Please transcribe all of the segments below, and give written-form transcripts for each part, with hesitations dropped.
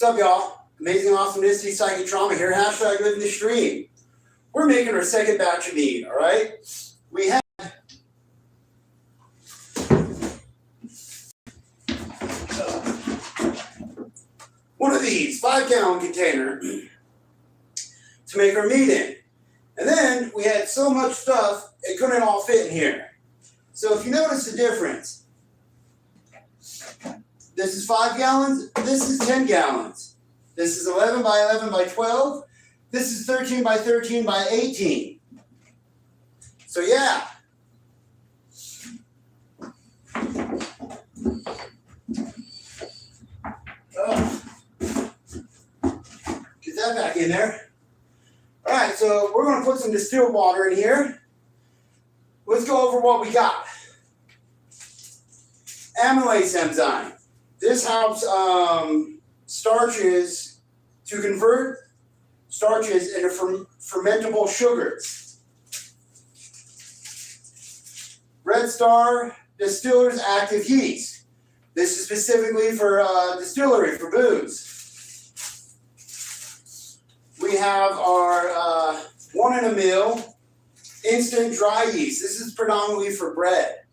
What's up, y'all? Amazing Awesomeness, Psychic Trauma here. Hashtag living the stream. We're making our second batch of mead, all right? We had one of these 5-gallon container to make our mead in. And then we had so much stuff, it couldn't all fit in here. So if you notice the difference, this is 5 gallons, this is 10 gallons. This is 11 by 11 by 12. This is 13 by 13 by 18. So yeah. Get that back in there. All right, so we're going to put some distilled water in here. Let's go over what we got. Amylase enzyme. This helps starches to convert starches into fermentable sugars. Red Star Distillers Active Yeast. This is specifically for distillery, for booze. We have our 1 in a mill instant dry yeast. This is predominantly for bread,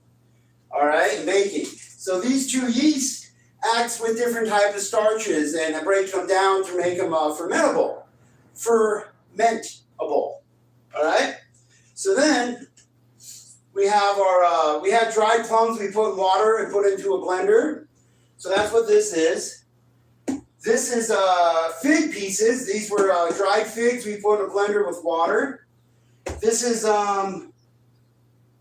all right, and baking. So these two yeasts acts with different types of starches and it breaks them down to make them fermentable. All right? So then we have our, we had dried plums we put in water and put into a blender. So that's what this is. This is fig pieces. These were dried figs we put in a blender with water. This is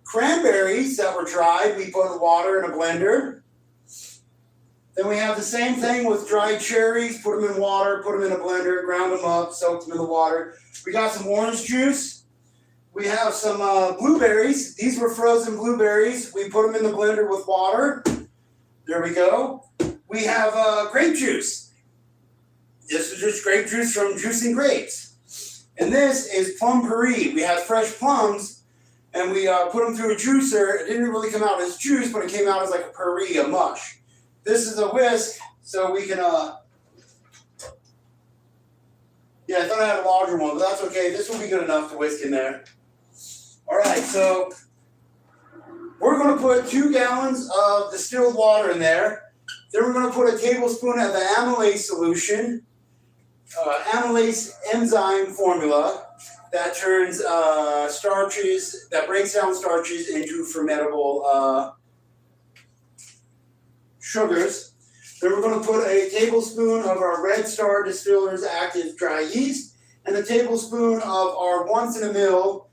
cranberries that were dried. We put in water in a blender. Then we have the same thing with dried cherries. Put them in water, put them in a blender, ground them up, soaked them in the water. We got some orange juice. We have some blueberries. These were frozen blueberries. We put them in the blender with water. There we go. We have grape juice. This is just grape juice from juicing grapes. And this is plum puree. We had fresh plums, and we put them through a juicer. It didn't really come out as juice, but it came out as like a puree, a mush. This is a whisk, so we can, yeah, I thought I had a larger one, but that's okay. This will be good enough to whisk in there. All right, so we're going to put 2 gallons of distilled water in there. Then we're going to put a tablespoon of the amylase solution, amylase enzyme formula that turns starches, that breaks down starches into fermentable sugars. Then we're going to put a tablespoon of our Red Star Distillers Active Dry Yeast and a tablespoon of our once in a mill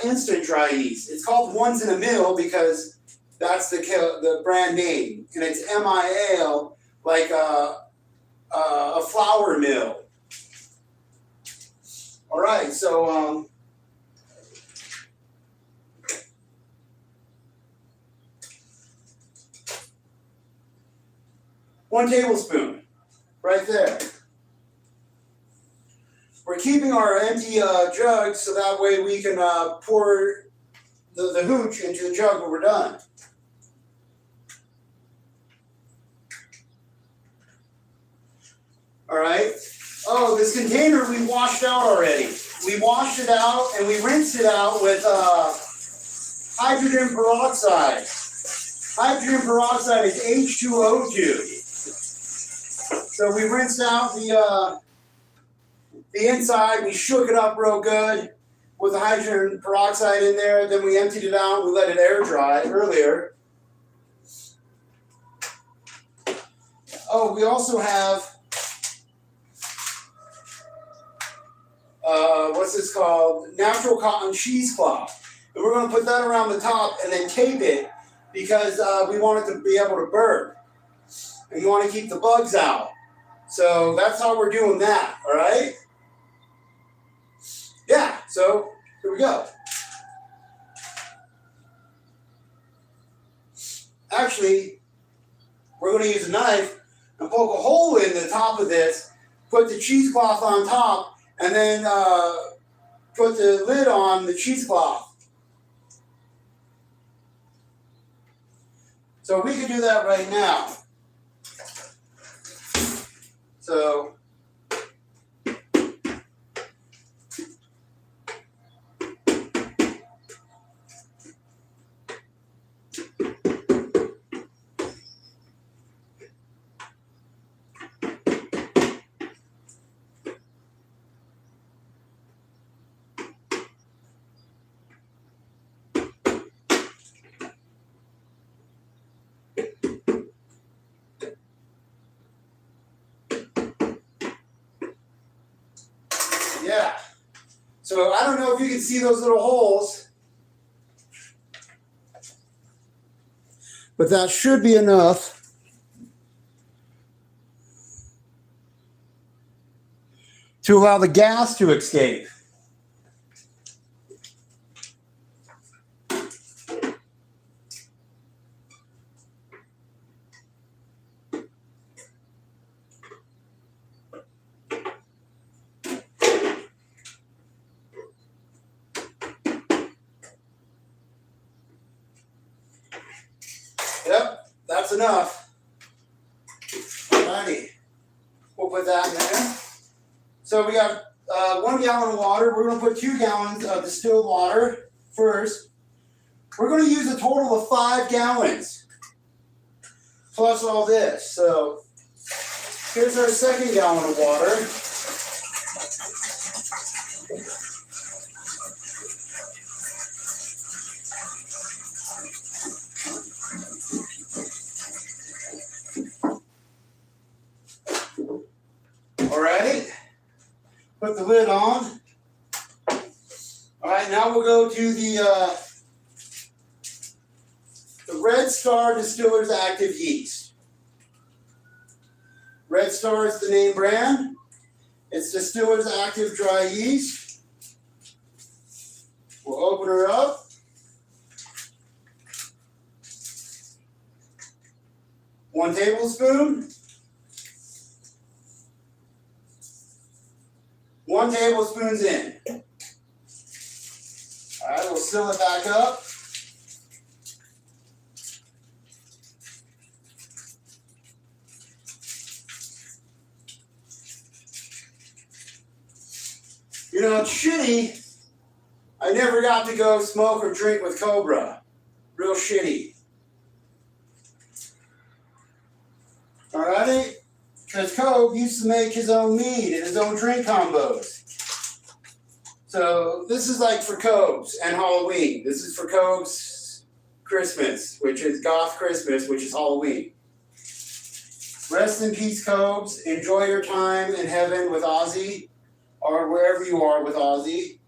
instant dry yeast. It's called once in a mill because that's the brand name, and it's MIL, like a flour mill. All right, so 1 tablespoon, right there. We're keeping our empty jugs so that way we can pour the hooch into the jug when we're done. All right. Oh, this container we washed out already. We washed it out and we rinsed it out with hydrogen peroxide. Hydrogen peroxide is H2O2. So we rinsed out the inside, we shook it up real good with the hydrogen peroxide in there, then we emptied it out, we let it air dry earlier. Oh, we also have, what's this called? Natural cotton cheesecloth. And we're going to put that around the top and then tape it because we want it to be able to burn. And you want to keep the bugs out. So that's how we're doing that, all right? Yeah, so here we go. Actually, we're going to use a knife and poke a hole in the top of this, put the cheesecloth on top, and then put the lid on the cheesecloth. So we can do that right now. So Yeah. So I don't know if you can see those little holes, but that should be enough to allow the gas to escape. Yep, that's enough. Alrighty, we'll put that in there. So we got 1 gallon of water. We're going to put 2 gallons of distilled water first. We're going to use a total of 5 gallons plus all this. So here's our 2nd gallon of water. Alrighty, put the lid on. Alright, now we'll go to the Red Star Distillers Active Yeast. Red Star is the name brand. It's Distillers Active Dry Yeast. We'll open her up. One tablespoon. 1 tablespoon's in. Alright, we'll seal it back up. You know, it's shitty. I never got to go smoke or drink with Cobra. Real shitty. Alrighty? Because Cobe used to make his own mead and his own drink combos. So this is like for Cobe's and Halloween. This is for Cobe's Christmas, which is Goth Christmas, which is Halloween. Rest in peace, Cobe's. Enjoy your time in heaven with Ozzy, or wherever you are with Ozzy.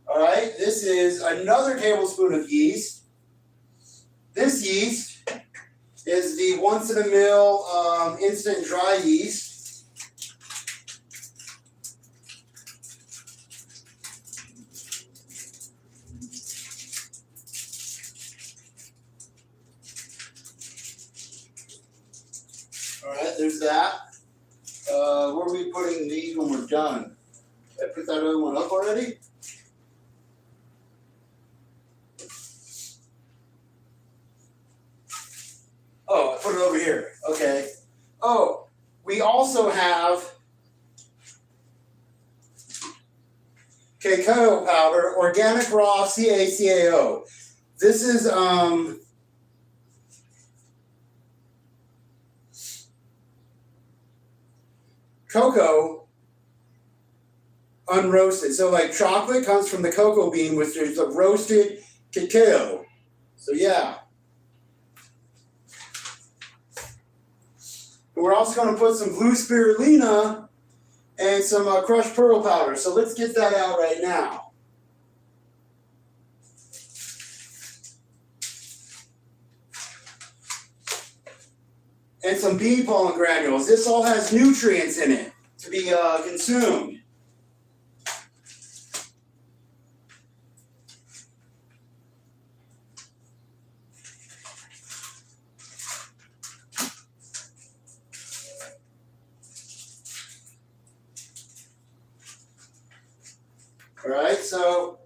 Alright, this is another tablespoon of yeast. This yeast is the once in a mill instant dry yeast. Alright, there's that. Where are we putting these when we're done? Did I put that other one up already? Oh, I put it over here. Okay. Oh, we also have cacao powder, organic raw CaCao. This is cocoa unroasted. So like chocolate comes from the cocoa bean, which is a roasted cacao. So yeah. We're also going to put some blue spirulina and some crushed pearl powder. So let's get that out right now. And some bee pollen granules. This all has nutrients in it to be consumed. Alright, so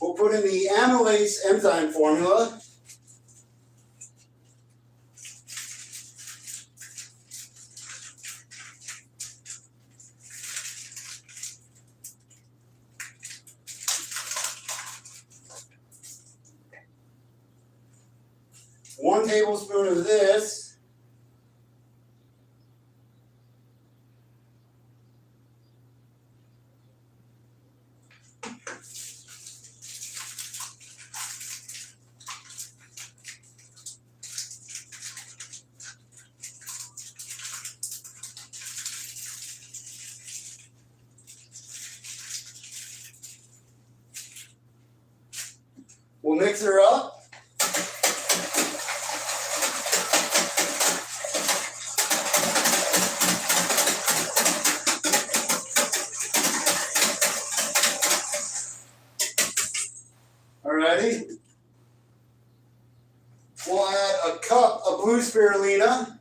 we'll put in the amylase enzyme formula. One tablespoon of this. spirulina.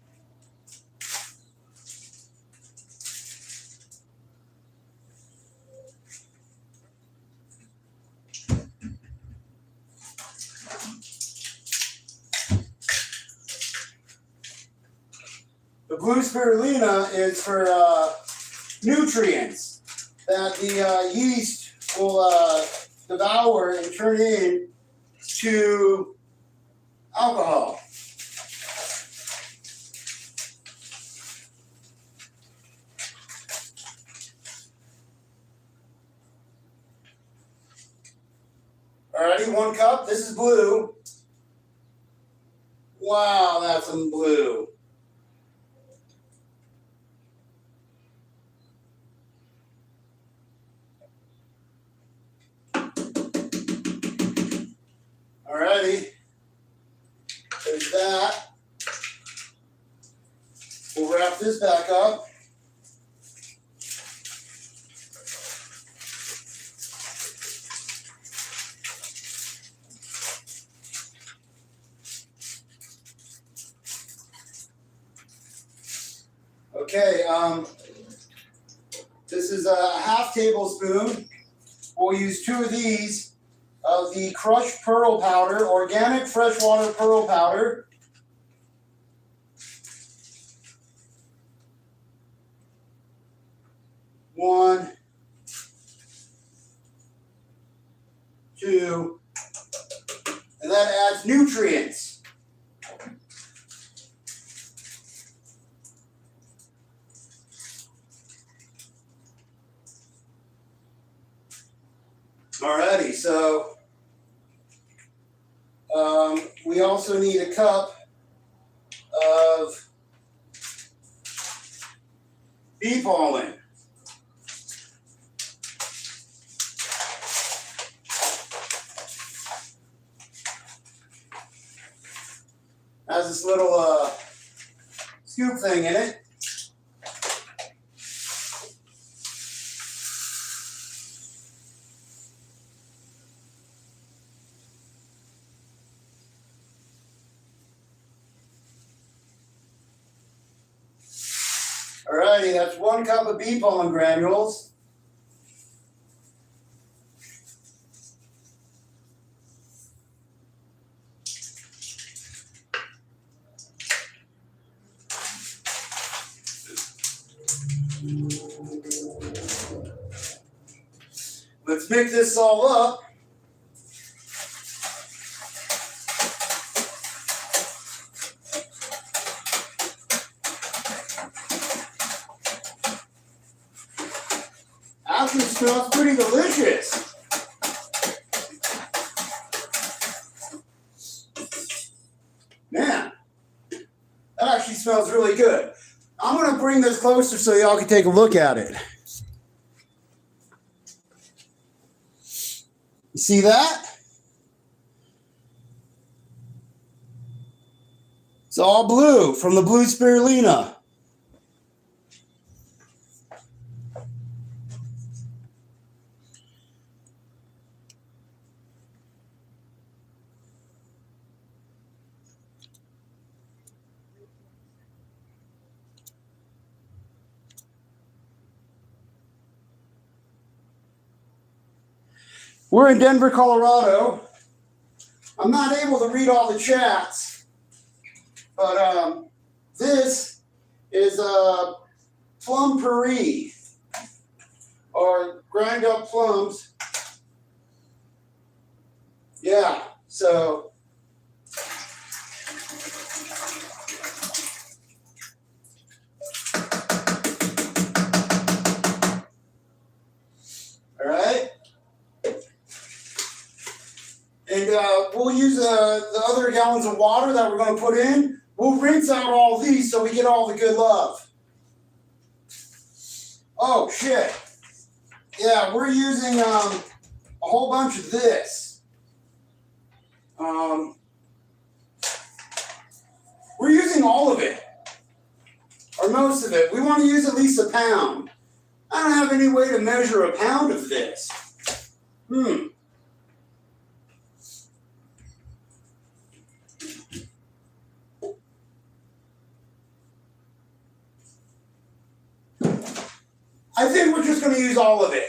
The blue spirulina is for nutrients that the yeast will devour and turn into alcohol. Alrighty, 1 cup. This is blue. Wow, that's some blue. Alrighty, there's that. We'll wrap this back up. Okay, this is a half tablespoon. We'll use 2 of these of the crushed pearl powder, organic freshwater pearl powder. One, 2, and that adds nutrients. Alrighty, so we also need a cup of bee pollen. Has this little scoop thing in it. Alrighty, that's 1 cup of bee pollen granules. Let's mix this all up. Actually smells pretty delicious. Man, that actually smells really good. I'm going to bring this closer so y'all can take a look at it. You see that? It's all blue from the blue spirulina. We're in Denver, Colorado. I'm not able to read all the chats, but this is a plum puree, or grind up plums. Yeah, so all right. And we'll use the other gallons of water that we're going to put in. We'll rinse out all these so we get all the good love. Oh, shit. Yeah, we're using a whole bunch of this. We're using all of it, or most of it. We want to use at least a pound. I don't have any way to measure a pound of this. I think we're just going to use all of it.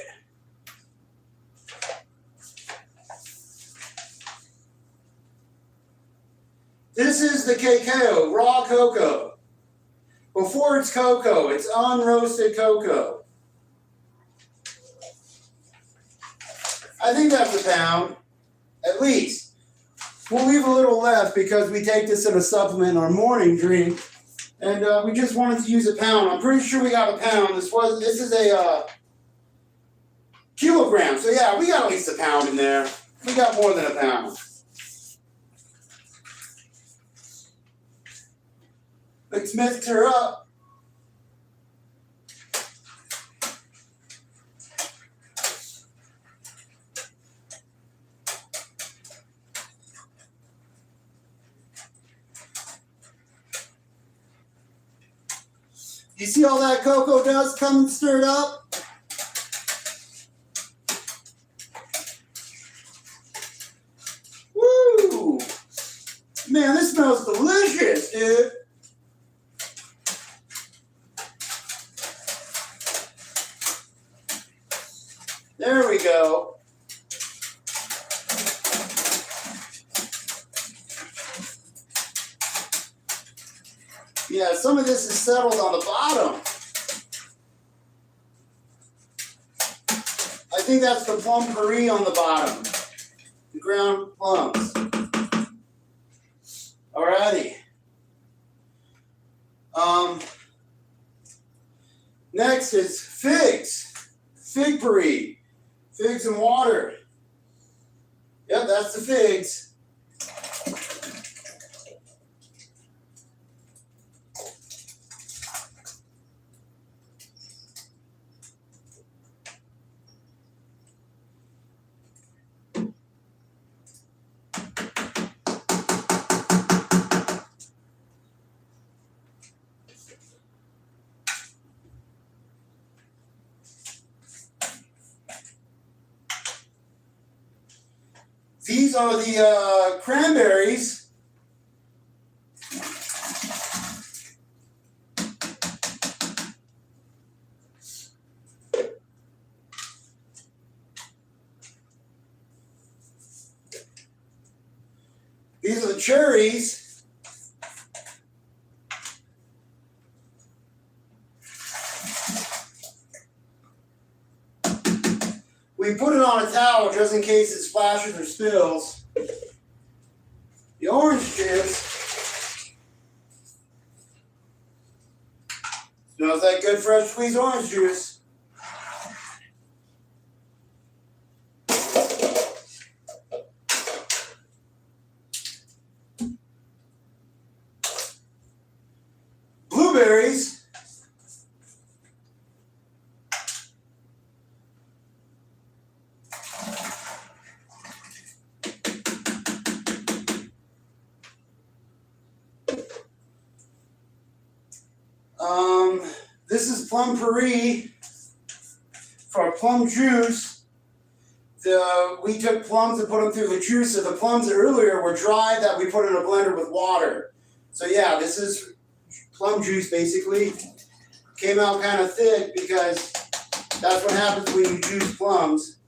This is the cacao, raw cocoa. Before it's cocoa, it's unroasted cocoa. I think that's a pound, at least. We'll leave a little left because we take this in a supplement in our morning drink, and we just wanted to use a pound. I'm pretty sure we got a pound. This is a kilogram, so yeah, we got at least a pound in there. We got more than a pound. Let's mix her up. You see all that cocoa dust coming stirred up? Woo! Man, this smells delicious, dude. There we go. Yeah, some of this is settled on the bottom. I think that's the plum puree on the bottom. The ground plums. Alrighty. Next is figs. Fig puree. Figs and water. Yep, that's the figs. These are the cranberries. These are the cherries. We put it on a towel just in case it splashes or spills. The orange juice. Smells like good fresh squeezed orange juice. Blueberries. This is plum puree for plum juice. We took plums and put them through the juicer. The plums earlier were dried that we put in a blender with water. So yeah, this is plum juice basically. Came out kind of thick because that's what happens when you juice plums.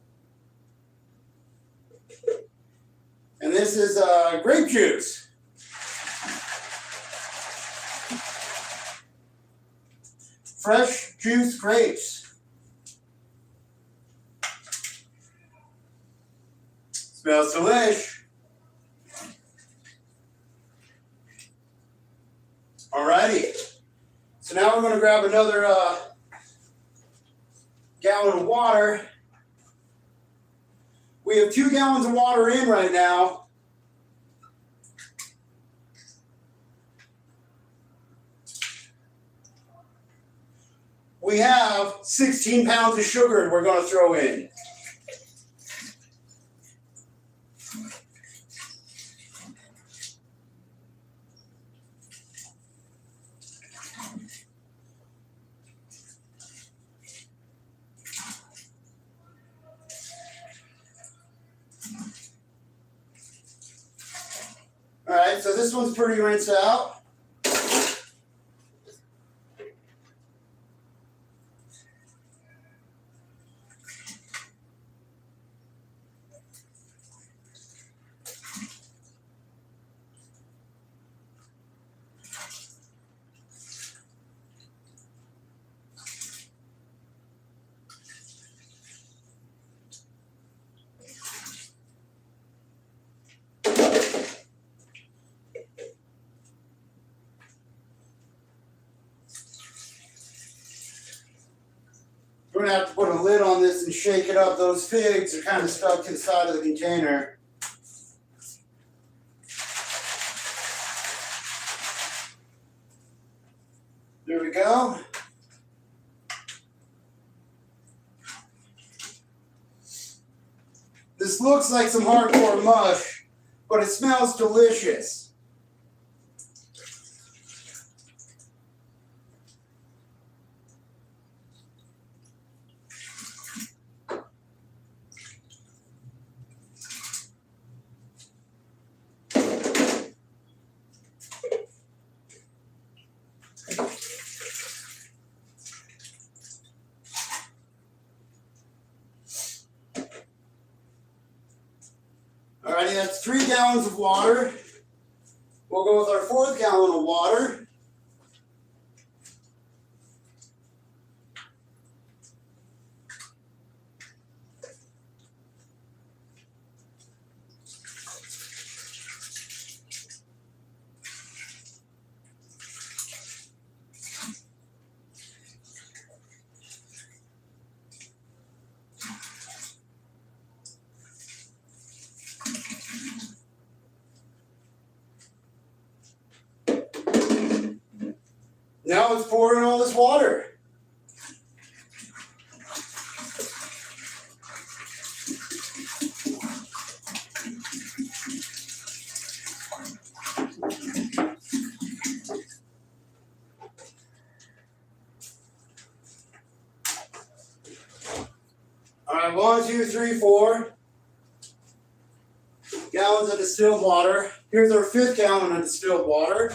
And this is grape juice. Fresh juice grapes. Smells delish. Alrighty. So now we're going to grab another gallon of water. We have 2 gallons of water in right now. We have 16 pounds of sugar we're going to throw in. All right, so this one's pretty rinsed out. gonna have to put a lid on this and shake it up. Those figs are kind of stuck inside of the container. There we go. This looks like some hardcore mush, but it smells delicious. Alrighty, that's 3 gallons of water. We'll go with our 4th gallon of water. Now let's pour in all this water. All right, 1, 2, 3, 4 gallons of distilled water. Here's our 5th gallon of distilled water.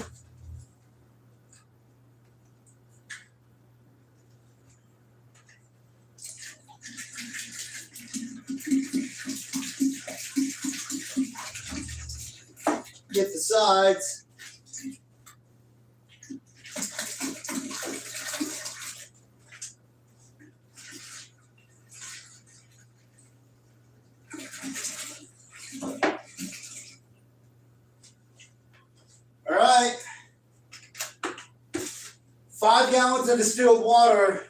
Get the sides. All right. 5 gallons of distilled water.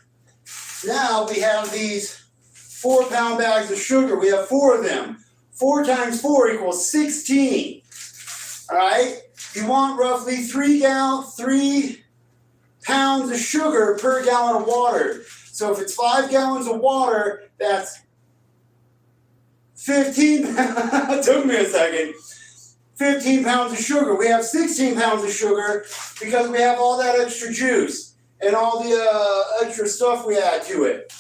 Now we have these 4-pound bags of sugar. We have 4 of them. 4 times 4 equals 16. All right, you want roughly 3 pounds of sugar per gallon of water. So if it's 5 gallons of water, that's 15, it took me a second, 15 pounds of sugar. We have 16 pounds of sugar because we have all that extra juice and all the extra stuff we add to it.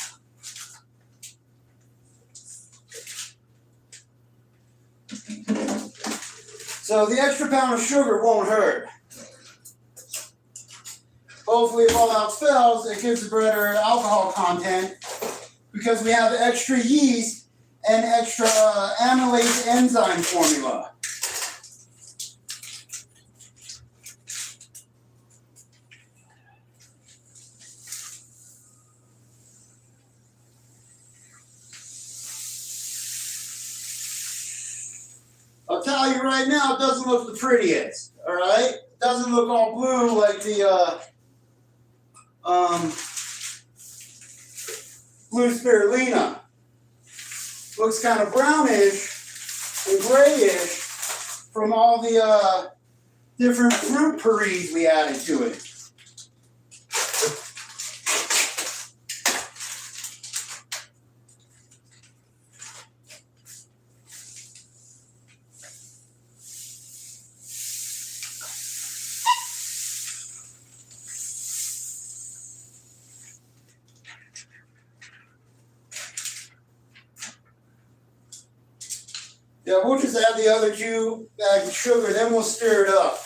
So the extra pound of sugar won't hurt. Hopefully, if all else fails, it gives a better alcohol content because we have extra yeast and extra amylase enzyme formula. I'll tell you right now, it doesn't look the prettiest, all right? It doesn't look all blue like the blue spirulina. Looks kind of brownish and grayish from all the different fruit purees we added to it. Yeah, we'll just add the other 2 bags of sugar, then we'll stir it up.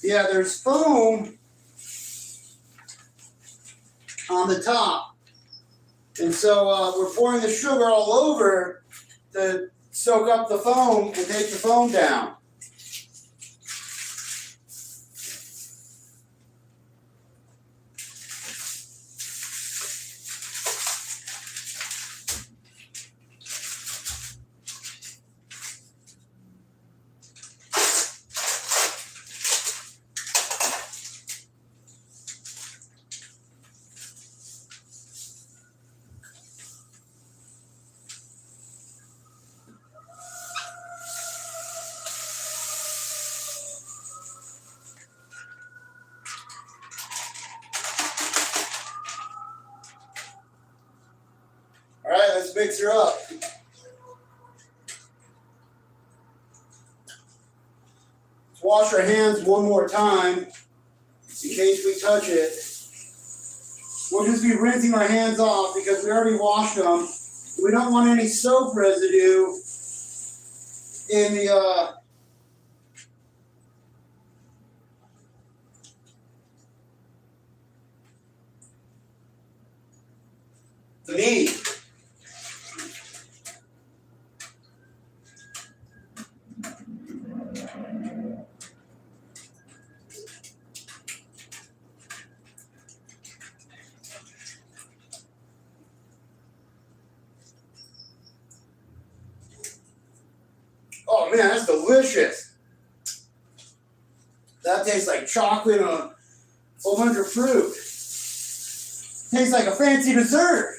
Yeah, there's foam on the top. And so we're pouring the sugar all over to soak up the foam and take the foam down. mix her up. Let's wash our hands one more time in case we touch it. We'll just be rinsing our hands off because we already washed them. We don't want any soap residue in the mead. Oh man, that's delicious. That tastes like chocolate and a whole bunch of fruit. Tastes like a fancy dessert.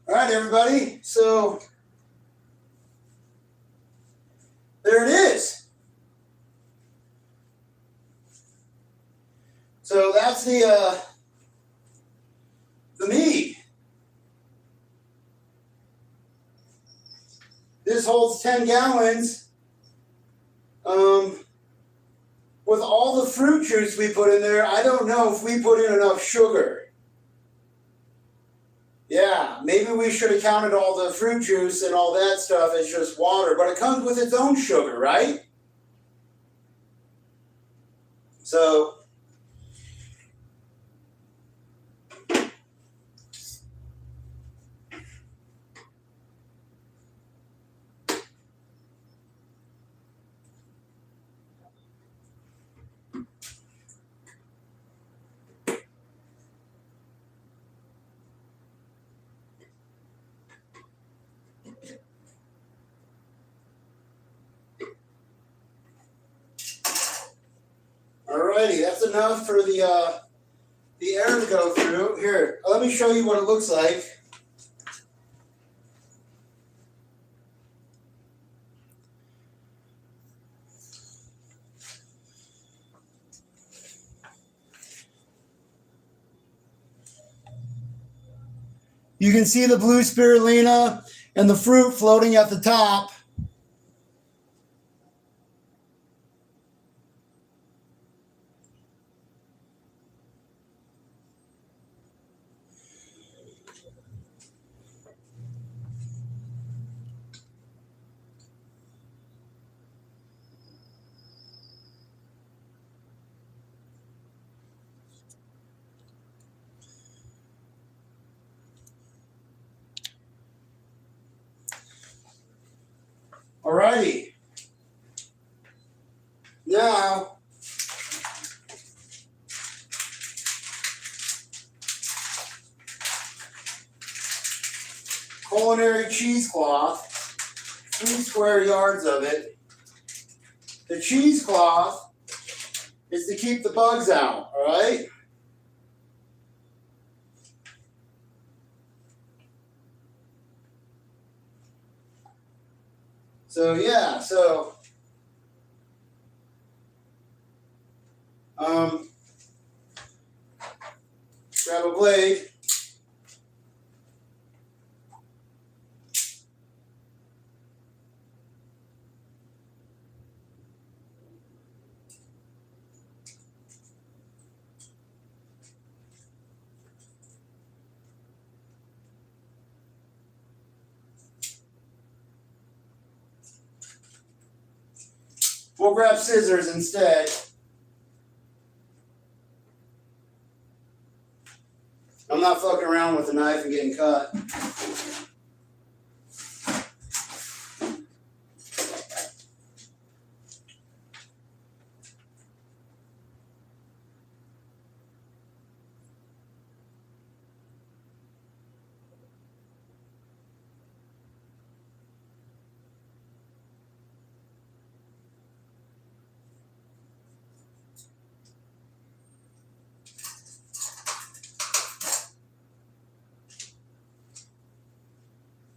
All right, everybody. So there it is. So that's the mead. This holds 10 gallons. With all the fruit juice we put in there, I don't know if we put in enough sugar. Yeah, maybe we should have counted all the fruit juice and all that stuff as just water, but it comes with its own sugar, right? So alrighty, that's enough for the air to go through. Here, let me show you what it looks like. You can see the blue spirulina and the fruit floating at the top. Alrighty. Now, culinary cheesecloth, 3 square yards of it. The cheesecloth is to keep the bugs out, alright? So yeah, grab a blade. We'll grab scissors instead. I'm not fucking around with a knife and getting cut.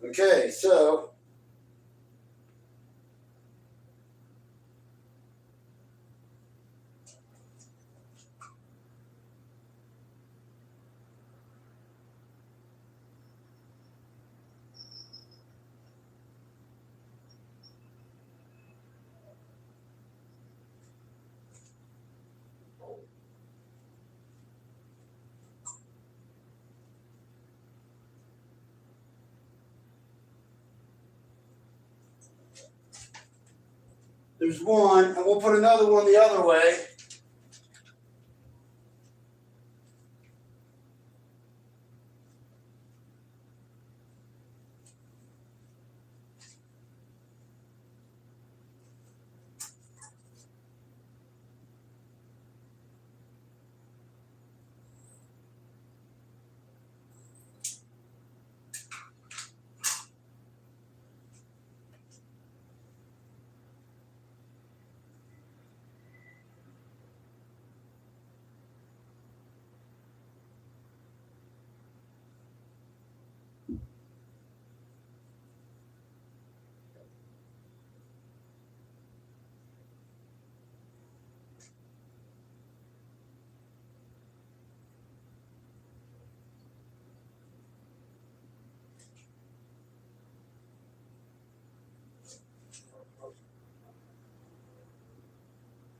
Okay, so There's one, and we'll put another one the other way.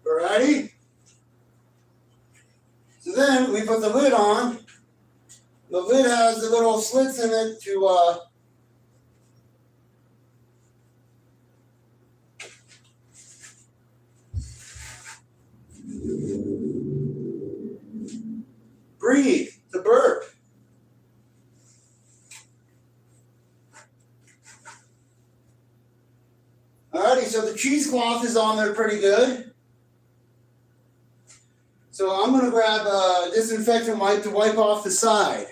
Alrighty? So then we put the lid on. The lid has the little slits in it to breathe, to burp. Alrighty, so the cheesecloth is on there pretty good. So I'm going to grab a disinfectant wipe to wipe off the side.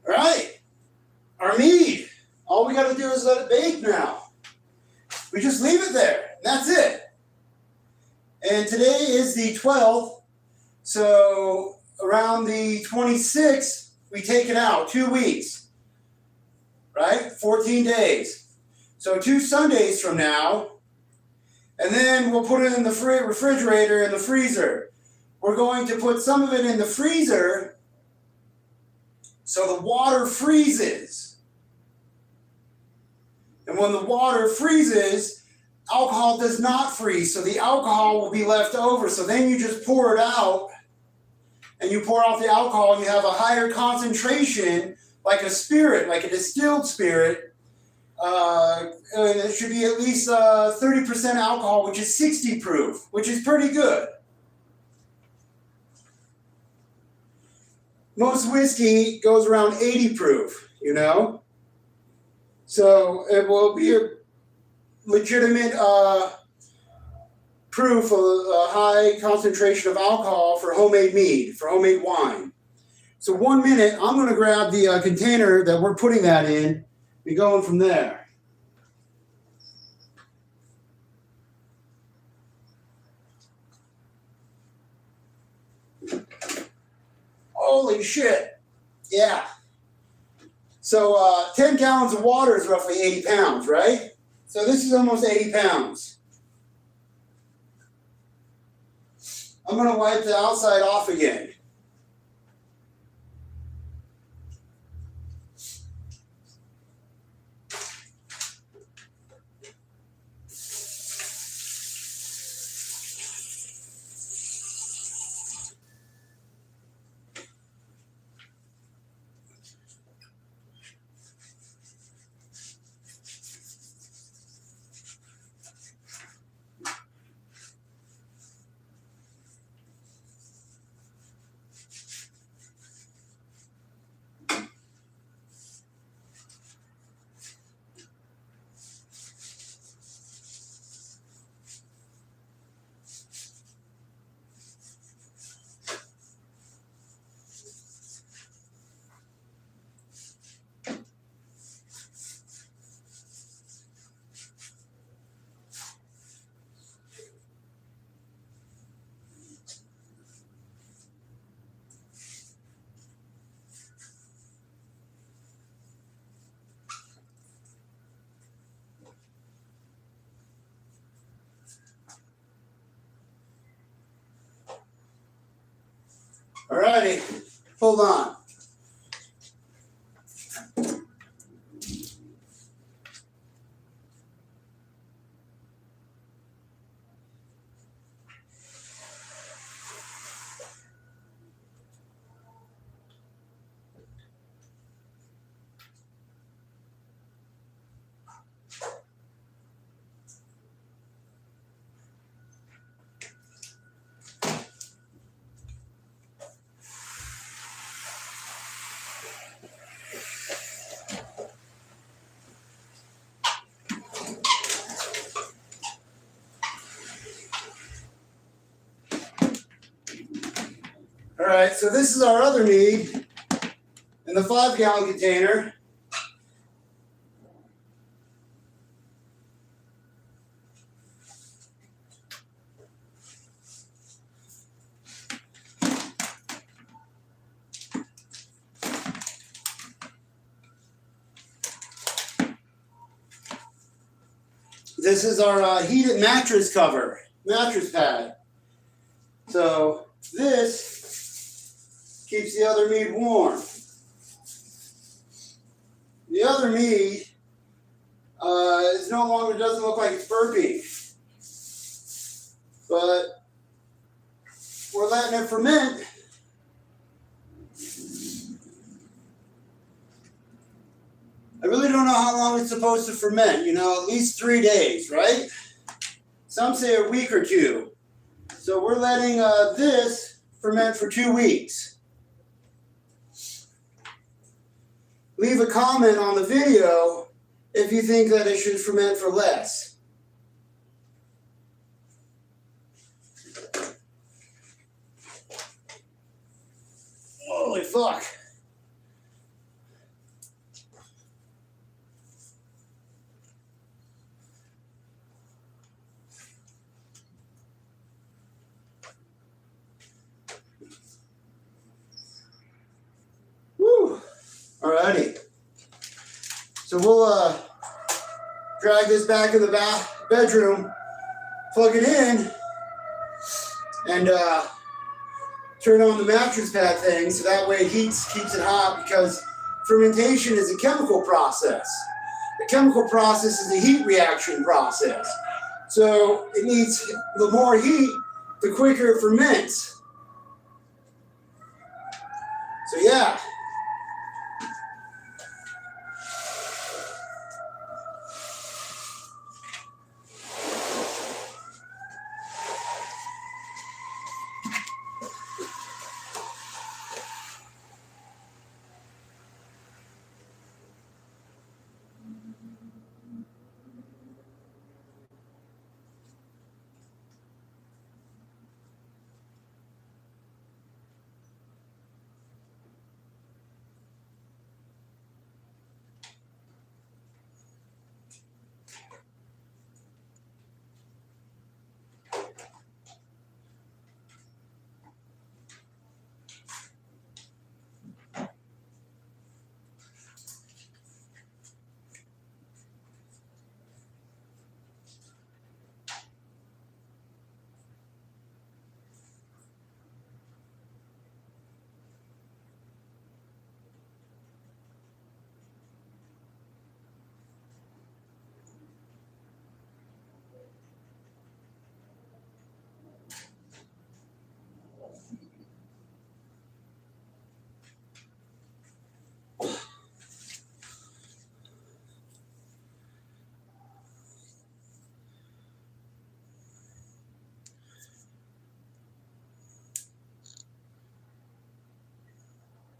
Alright, our mead. All we got to do is let it bake now. We just leave it there. That's it. And today is the 12th, so around the 26th, we take it out, 2 weeks, right? 14 days. So 2 Sundays from now, and then we'll put it in the refrigerator in the freezer. We're going to put some of it in the freezer so the water freezes. And when the water freezes, alcohol does not freeze, so the alcohol will be left over. So then you just pour it out, and you pour out the alcohol, and you have a higher concentration, like a spirit, like a distilled spirit. And it should be at least 30% alcohol, which is 60 proof, which is pretty good. Most whiskey goes around 80 proof, you know? So it will be a legitimate proof of a high concentration of alcohol for homemade mead, for homemade wine. So 1 minute, I'm going to grab the container that we're putting that in. Be going from there. Holy shit. Yeah. So 10 gallons of water is roughly 80 pounds, right? So this is almost 80 pounds. I'm going to wipe the outside off again. Alrighty, hold on. All right, so this is our other mead in the 5-gallon container. This is our heated mattress cover, mattress pad. So this keeps the other mead warm. The other mead is no longer, doesn't look like it's burping, but we're letting it ferment. I really don't know how long it's supposed to ferment, at least 3 days, right? Some say a week or 2. So we're letting this ferment for 2 weeks. Leave a comment on the video if you think that it should ferment for less. Holy fuck. Woo. Alrighty. So we'll drag this back in the bedroom, plug it in, and turn on the mattress pad thing so that way it keeps it hot, because fermentation is a chemical process. The chemical process is a heat reaction process. So it needs, the more heat, the quicker it ferments. So yeah.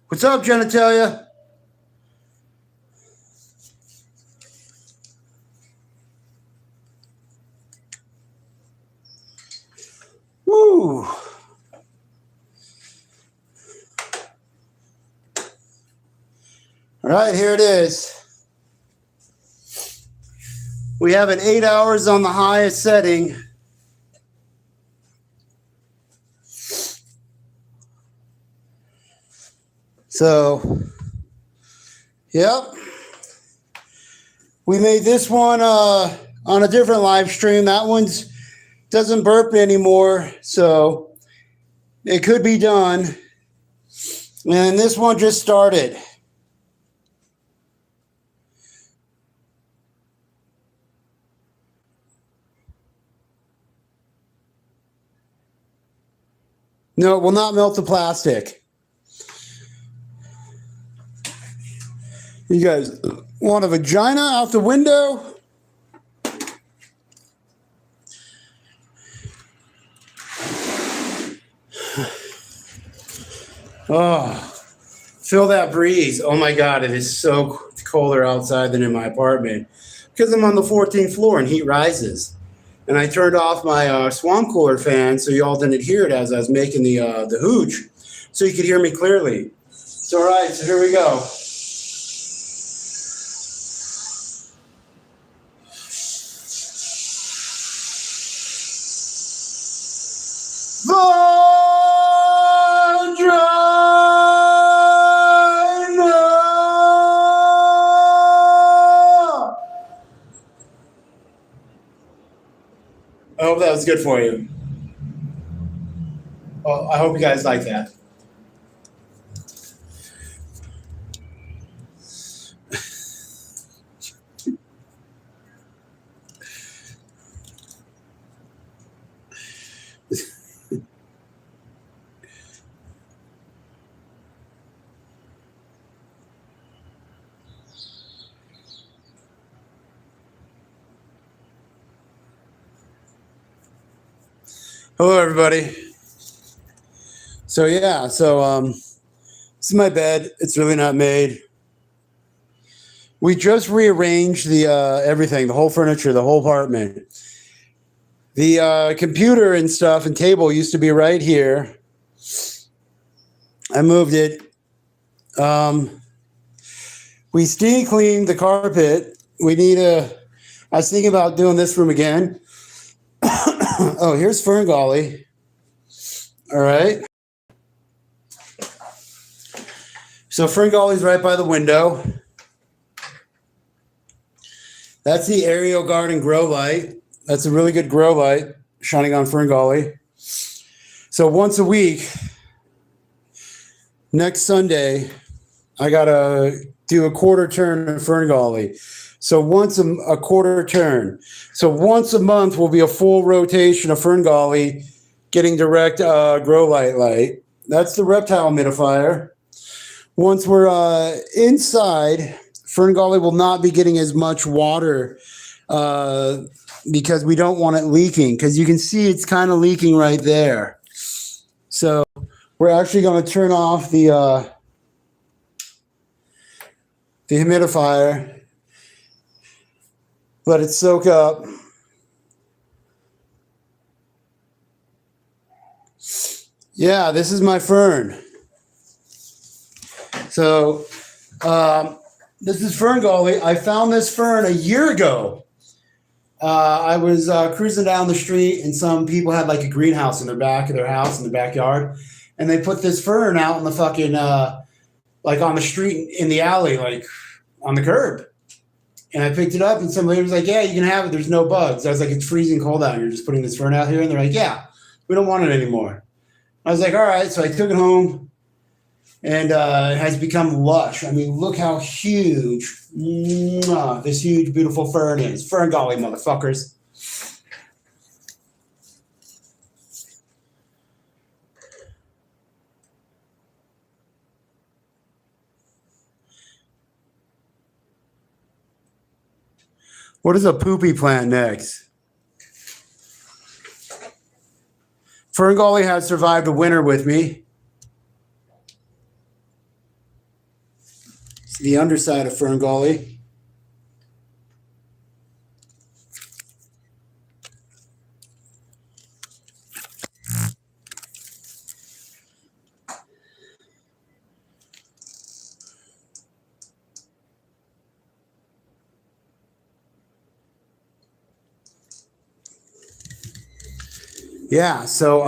What's up, genitalia? Woo! All right, here it is. We have it 8 hours on the highest setting. So, yep. We made this one on a different live stream. That one's doesn't burp anymore, so it could be done. And this one just started. No, it will not melt the plastic. You guys want a vagina out the window? Oh, feel that breeze. Oh my God, it is so colder outside than in my apartment because I'm on the 14th floor and heat rises. And I turned off my swamp cooler fan so y'all didn't hear it as I was making the hooch, so you could hear me clearly. So all right, so here we go. I hope that was good for you. Well, I hope you guys like that. Hello, everybody. So yeah, this is my bed. It's really not made. We just rearranged the everything, the whole furniture, the whole apartment. The computer and stuff and table used to be right here. I moved it. We steam cleaned the carpet. I was thinking about doing this room again. Oh, here's Ferngully. All right. So Ferngully's right by the window. That's the Aerial Garden grow light. That's a really good grow light shining on Ferngully. So once a week, next Sunday, I gotta do a quarter turn of Ferngully. So once a quarter turn. So once a month will be a full rotation of Ferngully getting direct grow light. That's the reptile humidifier. Once we're inside, Ferngully will not be getting as much water because we don't want it leaking, because you can see it's kind of leaking right there. So we're actually going to turn off the humidifier. Let it soak up. Yeah, this is my fern. So this is Ferngully. I found this fern a year ago. I was cruising down the street and some people had like a greenhouse in their back of their house in the backyard. And they put this fern out in the fucking, like on the street in the alley, like on the curb. And I picked it up and somebody was like, yeah, you can have it. There's no bugs. I was like, it's freezing cold out. You're just putting this fern out here. And they're like, yeah, we don't want it anymore. I was like, all right. So I took it home and it has become lush. I mean, look how huge this huge, beautiful fern is. Ferngully, motherfuckers. What is a poopy plant next? Ferngully has survived a winter with me. It's the underside of Ferngully. Yeah, so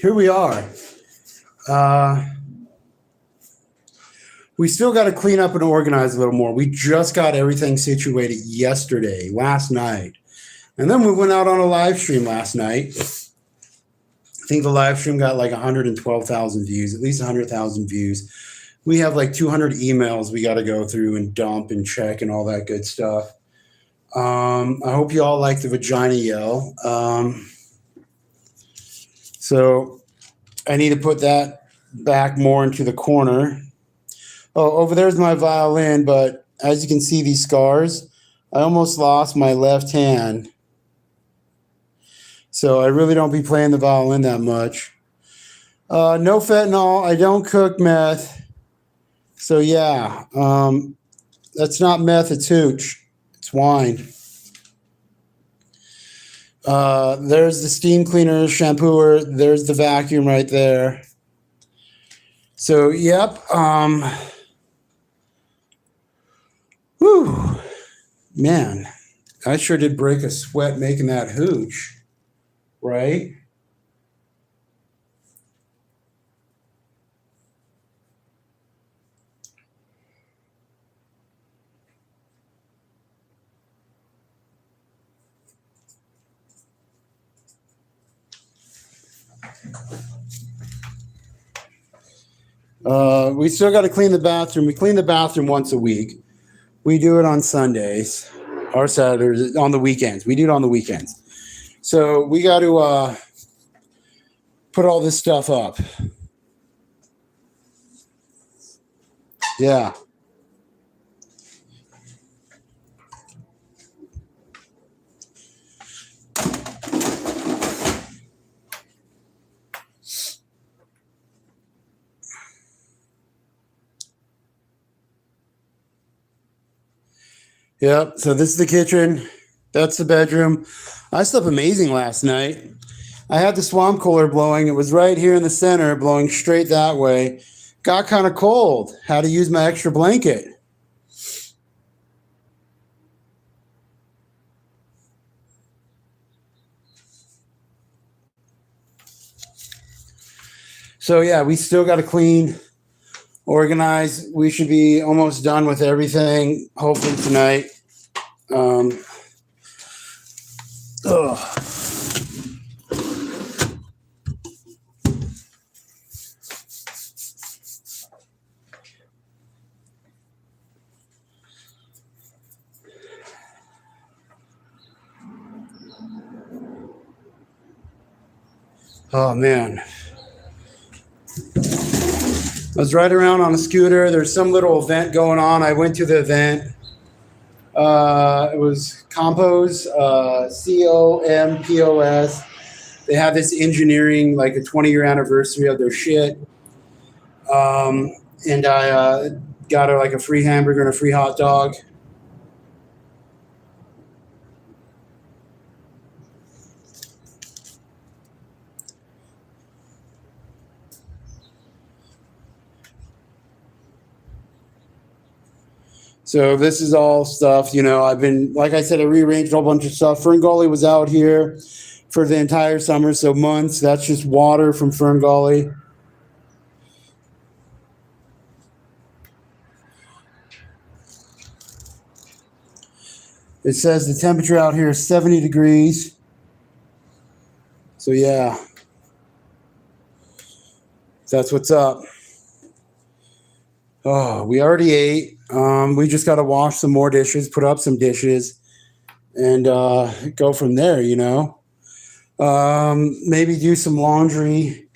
here we are. We still got to clean up and organize a little more. We just got everything situated last night. And then we went out on a live stream last night. I think the live stream got like 112,000 views, at least 100,000 views. We have like 200 emails we got to go through and dump and check and all that good stuff. I hope you all like the vagina yell. So I need to put that back more into the corner. Oh, over there's my violin, but as you can see, these scars, I almost lost my left hand. So I really don't be playing the violin that much. No fentanyl. I don't cook meth. So yeah, that's not meth, it's hooch. It's wine. There's the steam cleaner, shampooer. There's the vacuum right there. So, yep. Whew. Man, I sure did break a sweat making that hooch, right? We still got to clean the bathroom. We clean the bathroom once a week. We do it on Sundays or Saturdays, on the weekends. We do it on the weekends. So we got to put all this stuff up. Yeah. Yep. So this is the kitchen. That's the bedroom. I slept amazing last night. I had the swamp cooler blowing. It was right here in the center, blowing straight that way. Got kind of cold. Had to use my extra blanket. So yeah, we still got to clean, organize. We should be almost done with everything, hopefully tonight. Oh man. I was riding around on a scooter. There's some little event going on. I went to the event. It was Compos, COMPOS. They had this engineering, like a 20-year anniversary of their shit. And I got her like a free hamburger and a free hot dog. So this is all stuff, I've been, like I said, I rearranged a whole bunch of stuff. Fern Gully was out here for the entire summer, so months. That's just water from Fern Gully. It says the temperature out here is 70 degrees. So yeah, that's what's up. Oh, we already ate. We just got to wash some more dishes, put up some dishes, and go from there, Maybe do some laundry.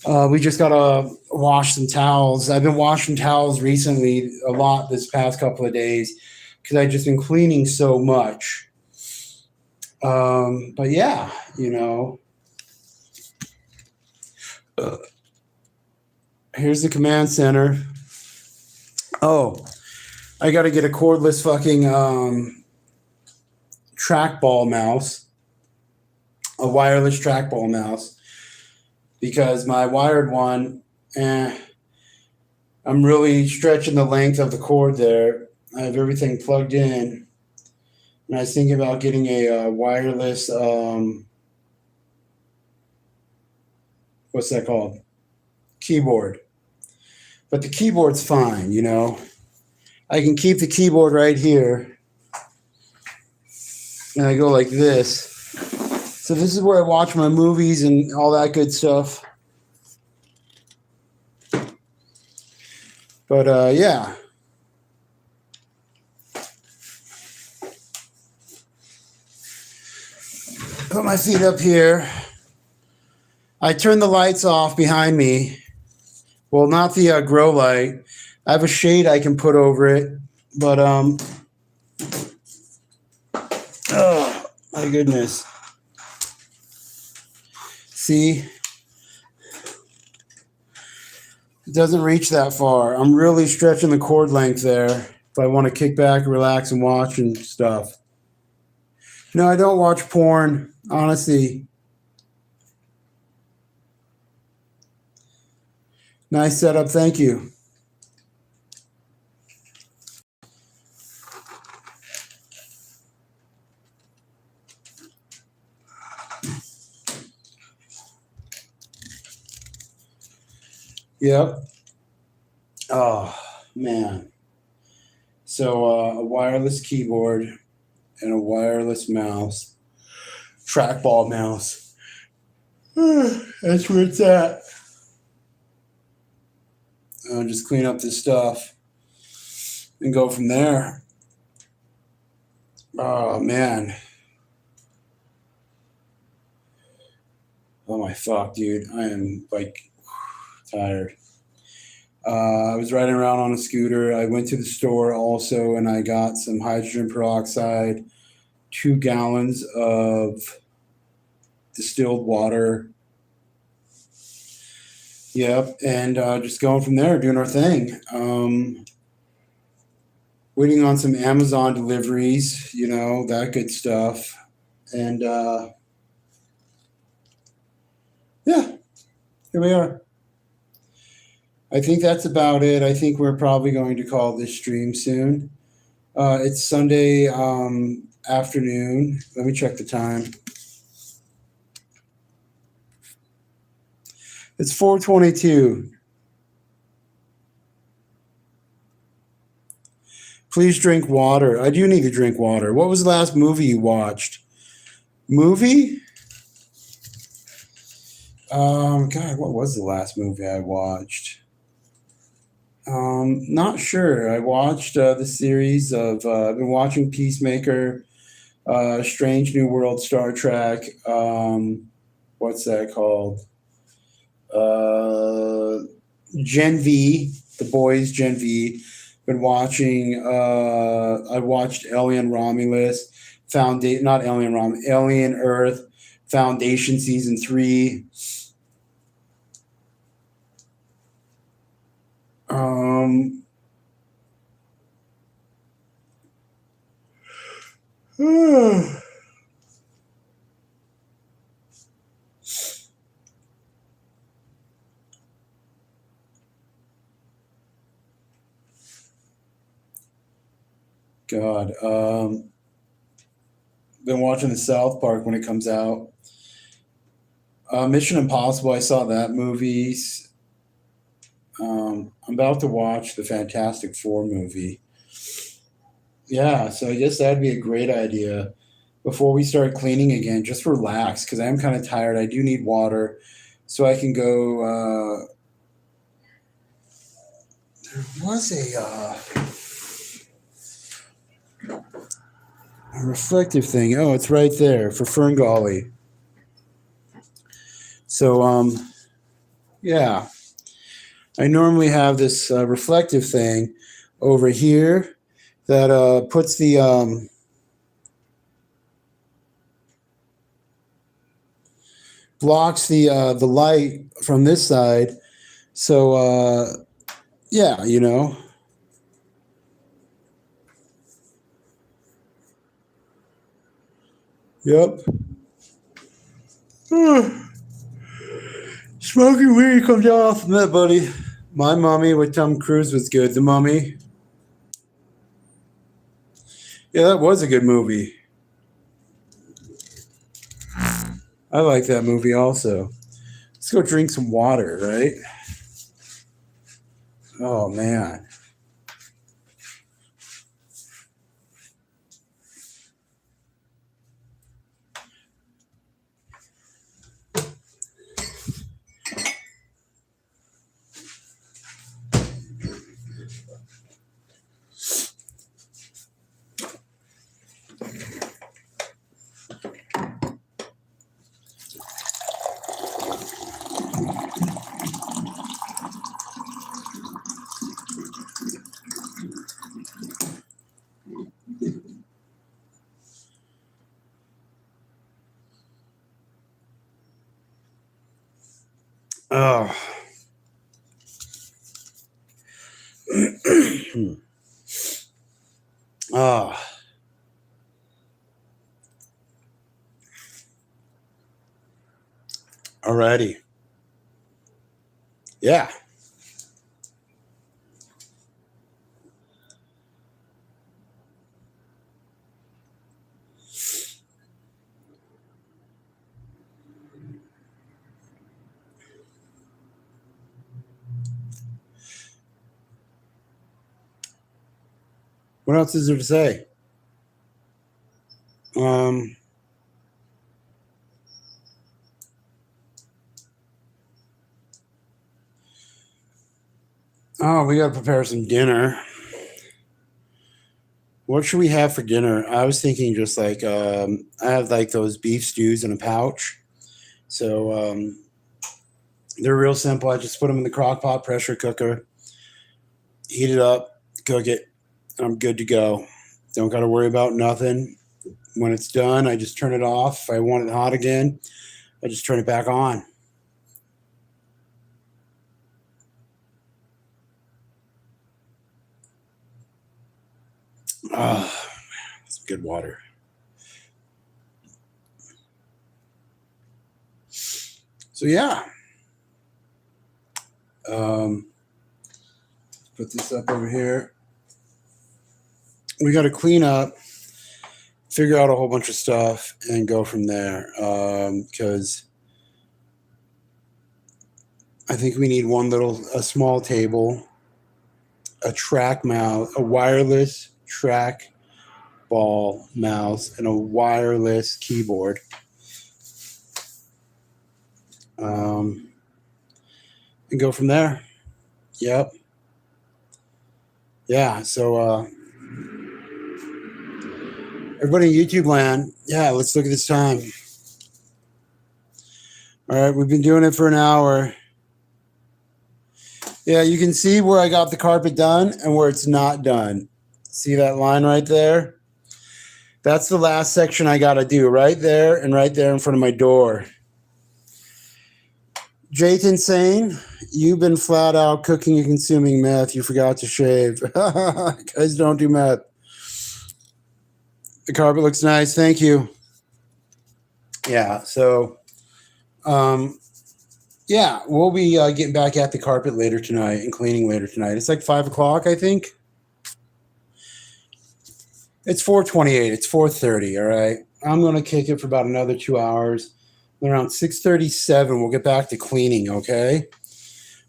We just got to wash some towels. I've been washing towels recently a lot this past couple of days because I've just been cleaning so much. But yeah, here's the command center. Oh, I got to get a cordless fucking trackball mouse, a wireless trackball mouse, because my wired one, I'm really stretching the length of the cord there. I have everything plugged in, and I was thinking about getting a wireless, what's that called? Keyboard. But the keyboard's fine, I can keep the keyboard right here. And I go like this. So this is where I watch my movies and all that good stuff. But yeah. Put my feet up here. I turned the lights off behind me. Well, not the grow light. I have a shade I can put over it, but oh my goodness. See? It doesn't reach that far. I'm really stretching the cord length there if I want to kick back, relax, and watch and stuff. No, I don't watch porn, honestly. Nice setup, thank you. Yep. Oh, man. So a wireless keyboard and a wireless mouse, trackball mouse. That's where it's at. I'll just clean up this stuff and go from there. Oh, man. Oh, my fuck, dude. I am, like, tired. I was riding around on a scooter. I went to the store also, and I got some hydrogen peroxide, 2 gallons of distilled water. Yep, and just going from there, doing our thing. Waiting on some Amazon deliveries, you know, that good stuff. And yeah, here we are. I think that's about it. I think we're probably going to call this stream soon. It's Sunday afternoon. Let me check the time. It's 4:22. Please drink water. I do need to drink water. What was the last movie you watched? Movie? God, what was the last movie I watched? Not sure. I watched the series of. I've been watching Peacemaker, Strange New World, Star Trek. What's that called? Gen V, The Boys, Gen V. Been watching. I watched Alien Romulus, not Alien Alien Earth, Foundation season 3. God, been watching the South Park when it comes out. Mission Impossible, I saw that movie. I'm about to watch the Fantastic Four movie. Yeah, so I guess that'd be a great idea. Before we start cleaning again, just relax because I'm kind of tired. I do need water so I can go. There was a reflective thing. Oh, it's right there for Ferngully. So, yeah. I normally have this reflective thing over here that puts the blocks the light from this side. So yeah, you know. Yep. Smoking weed comes off from that, buddy. My Mummy with Tom Cruise was good. The Mummy. Yeah, that was a good movie. I like that movie also. Let's go drink some water, right? Oh, man. Oh. Oh. Alrighty. Yeah. What else is there to say? Oh, we got to prepare some dinner. What should we have for dinner? I was thinking just like I have like those beef stews in a pouch. So they're real simple. I just put them in the crock pot, pressure cooker, heat it up, cook it, and I'm good to go. Don't got to worry about nothing. When it's done, I just turn it off. If I want it hot again, I just turn it back on. Ah, some good water. So yeah. Put this up over here. We got to clean up, figure out a whole bunch of stuff, and go from there. Because I think we need a small table, a track mouse, a wireless track ball mouse, and a wireless keyboard. And go from there. Yep. Yeah. So, everybody in YouTube land, yeah, let's look at this time. All right, we've been doing it for an hour. Yeah, you can see where I got the carpet done and where it's not done. See that line right there? That's the last section I got to do, right there and right there in front of my door. Jayton saying, you've been flat out cooking and consuming meth. You forgot to shave. Guys, don't do meth. The carpet looks nice. Thank you. Yeah, so, yeah, we'll be getting back at the carpet later tonight and cleaning later tonight. It's like 5 o'clock, I think. It's 4:28. It's 4:30, all right? I'm going to kick it for about another 2 hours. Around 6:37, we'll get back to cleaning, okay?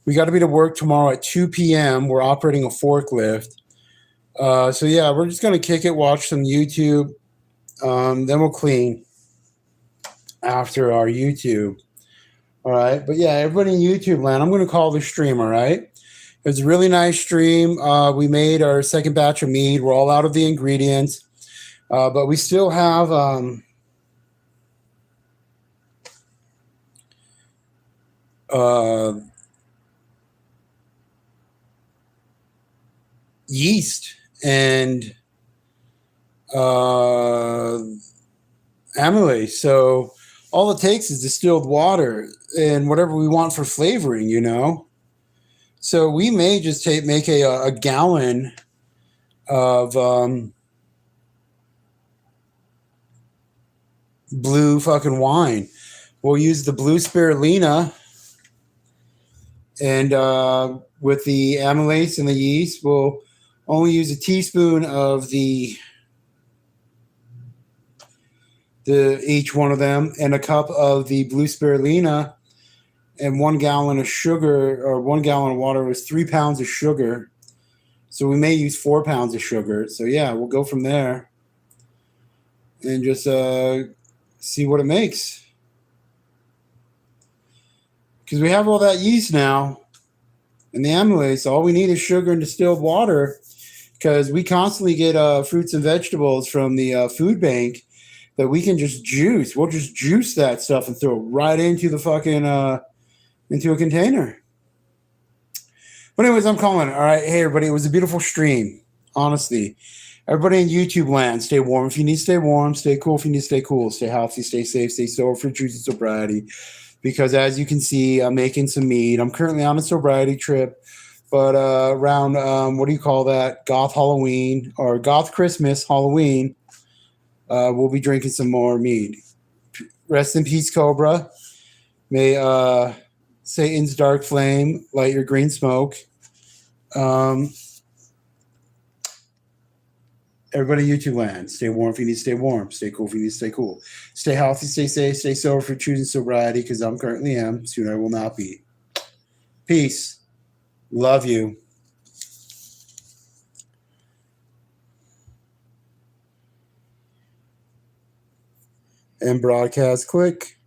We got to be to work tomorrow at 2 p.m. We're operating a forklift. So, yeah, we're just going to kick it, watch some YouTube. Then we'll clean after our YouTube. All right. But, yeah, everybody in YouTube land, I'm going to call the stream, all right? It was a really nice stream. We made our second batch of mead. We're all out of the ingredients. But we still have yeast and amylase. So all it takes is distilled water and whatever we want for flavoring, you know. So we may just make a gallon of blue fucking wine. We'll use the blue spirulina, and with the amylase and the yeast, we'll only use a teaspoon of each one of them, and a cup of the blue spirulina, and 1 gallon of sugar, or 1 gallon of water was 3 pounds of sugar. So we may use 4 pounds of sugar. So yeah, we'll go from there and just see what it makes. Because we have all that yeast now and the amylase. All we need is sugar and distilled water, because we constantly get fruits and vegetables from the food bank that we can just juice. We'll just juice that stuff and throw it right into the fucking into a container. But anyways, I'm calling it. All right. Hey, everybody. It was a beautiful stream. Honestly. Everybody in YouTube land, stay warm. If you need to stay warm, stay cool. If you need to stay cool, stay healthy, stay safe, stay sober for truth and sobriety. because as you can see, I'm making some mead. I'm currently on a sobriety trip, but around what do you call that? Goth Halloween or Goth Christmas Halloween, we'll be drinking some more mead. Rest in peace, Cobra. May Satan's dark flame light your green smoke. Everybody in YouTube land, stay warm if you need to stay warm. Stay cool if you need to stay cool. Stay healthy, stay safe, stay sober for choosing sobriety, because I'm currently am. Soon I will not be. Peace. Love you. And broadcast click.